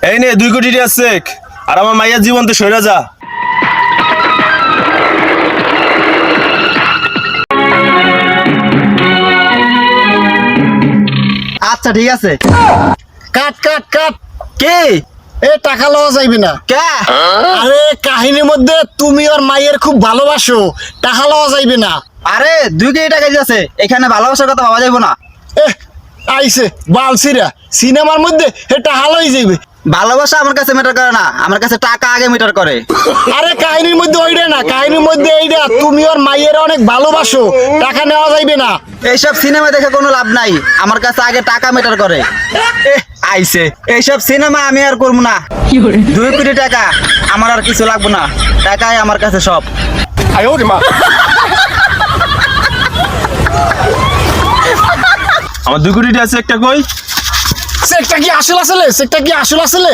এই নে 2 কোটি টাকা চেক আর আমার মাইয়ার জীবন তো সইরা যা। আচ্ছা ঠিক আছে। কাট কাট কাট। কে এ টাকা লওয়া যাইবে না। কে? আরে কাহিনীর মধ্যে তুমি আর মাইয়ের খুব ভালোবাসো, টাকা লওয়া যাইবে না। আরে 2 কোটি টাকা দিয়েছে, এখানে ভালোবাসার কথা ভাবা যাইব না। এ আইছে বালসিরা সিনেমার মধ্যে হে টাকা লই যাইবে। ভালোবাসা আমার কাছে ম্যাটার করে না, আমার কাছে টাকা আগে ম্যাটার করে। আরে কাহিনীর মধ্যে ওইটা না, কাহিনীর মধ্যে এইটা তুমি আর মাইয়ের অনেক ভালোবাসো, টাকা নেওয়া যাইবে না। এইসব সিনেমা দেখে কোনো লাভ নাই, আমার কাছে আগে টাকা ম্যাটার করে। আইছে এইসব সিনেমা আমি আর করবো না। 2 কোটি টাকা আমার আর কিছু লাগবে না, টাকাই আমার কাছে সব। আমার 2 কোটি টাকা চেকটা কই? চেকটা কি আসল আসলে? চেকটা কি আসল আসলে?